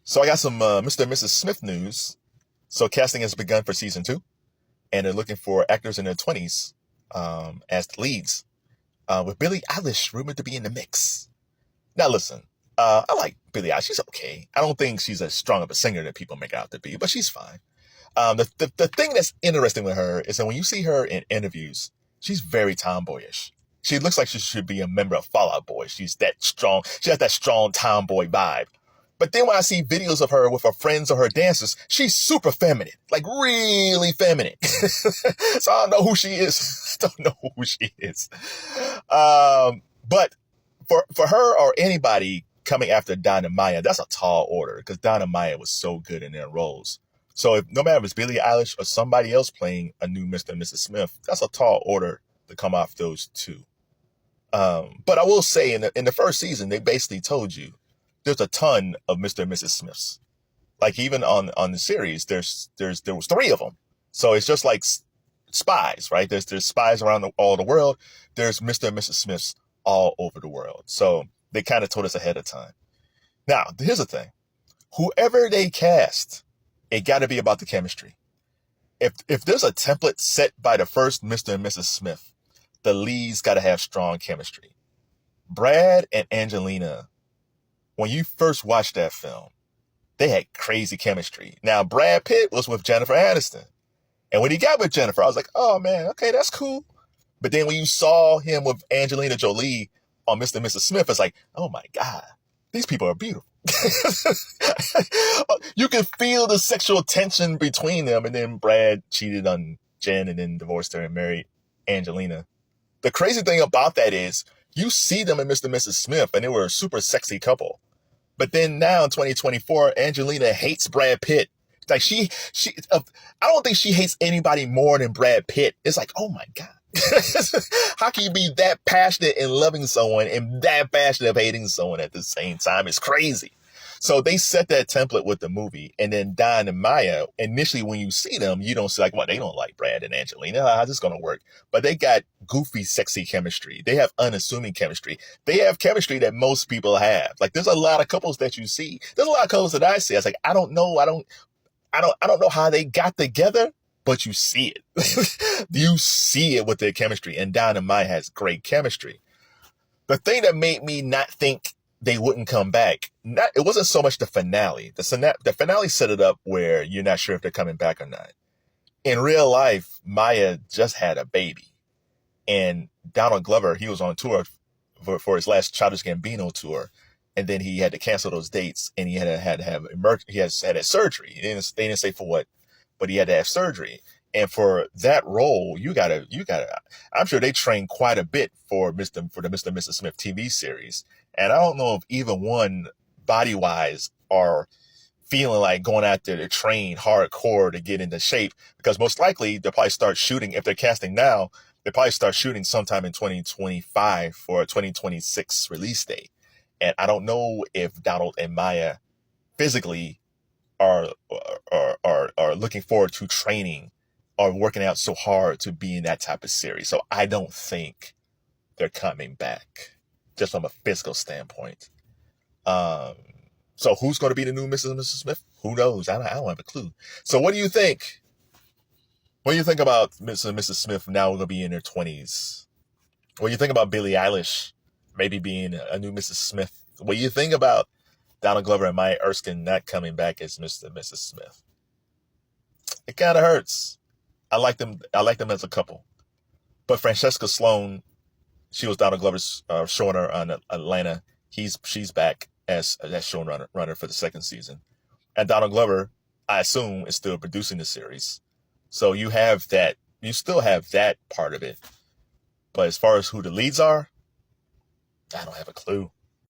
So I got some Mr. and Mrs. Smith news. So casting has begun for season 2, and they're looking for actors in their 20s as the leads, with Billie Eilish rumored to be in the mix. Now listen, I like Billie Eilish. She's okay. I don't think she's as strong of a singer that people make her out to be, but she's fine. The thing that's interesting with her is that when you see her in interviews, she's very tomboyish. She looks like she should be a member of Fall Out Boy. She's that strong. She has that strong tomboy vibe. But then when I see videos of her with her friends or her dancers, she's super feminine, like really feminine. So I don't know who she is. I don't know who she is. But for her or anybody coming after Don and Maya, that's a tall order because Don and Maya was so good in their roles. So no matter if it's Billie Eilish or somebody else playing a new Mr. and Mrs. Smith, that's a tall order to come off those two. But I will say in the first season, they basically told you there's a ton of Mr. and Mrs. Smiths. Like even on the series, there was 3 of them. So it's just like spies, right? There's spies around all the world. There's Mr. and Mrs. Smiths all over the world. So they kind of told us ahead of time. Now, here's the thing. Whoever they cast, it got to be about the chemistry. If there's a template set by the first Mr. and Mrs. Smith, the leads got to have strong chemistry. Brad and Angelina, when you first watched that film, they had crazy chemistry. Now, Brad Pitt was with Jennifer Aniston. And when he got with Jennifer, I was like, oh man, okay, that's cool. But then when you saw him with Angelina Jolie on Mr. and Mrs. Smith, it's like, oh my God, these people are beautiful. You can feel the sexual tension between them. And then Brad cheated on Jen and then divorced her and married Angelina. The crazy thing about that is you see them in Mr. and Mrs. Smith and they were a super sexy couple. But then now in 2024, Angelina hates Brad Pitt. Like I don't think she hates anybody more than Brad Pitt. It's like, oh my God. How can you be that passionate in loving someone and that passionate of hating someone at the same time? It's crazy. So they set that template with the movie. And then Don and Maya, initially when you see them, you don't see like, well, they don't like Brad and Angelina. How's this going to work? But they got goofy, sexy chemistry. They have unassuming chemistry. They have chemistry that most people have. Like there's a lot of couples that you see. There's a lot of couples that I see. I was like, I don't know how they got together, but you see it. You see it with their chemistry. And Don and Maya has great chemistry. The thing that made me not think they wouldn't come back, it wasn't so much the finale. The finale set it up where you're not sure if they're coming back or not. In real life, Maya just had a baby. And Donald Glover, he was on tour for his last Childish Gambino tour. And then he had to cancel those dates and he had to have surgery. They didn't say for what, but he had to have surgery. And for that role, you gotta, I'm sure they trained quite a bit for the Mr. and Mrs. Smith TV series. And I don't know if even one body-wise are feeling like going out there to train hardcore to get into shape, because most likely they'll probably start shooting, if they're casting now, they'll probably start shooting sometime in 2025 for a 2026 release date. And I don't know if Donald and Maya physically are looking forward to training or working out so hard to be in that type of series. So I don't think they're coming back, just from a physical standpoint. So who's going to be the new Mrs. and Mrs. Smith? Who knows? I don't have a clue. So what do you think? What do you think about Mrs. and Mrs. Smith now going to be in their 20s? What do you think about Billie Eilish maybe being a new Mrs. Smith? What do you think about Donald Glover and Maya Erskine not coming back as Mr. and Mrs. Smith? It kind of hurts. I like them as a couple. But Francesca Sloan, she was Donald Glover's showrunner on Atlanta. She's back as showrunner for the second season. And Donald Glover, I assume, is still producing the series. So you still have that part of it. But as far as who the leads are, I don't have a clue.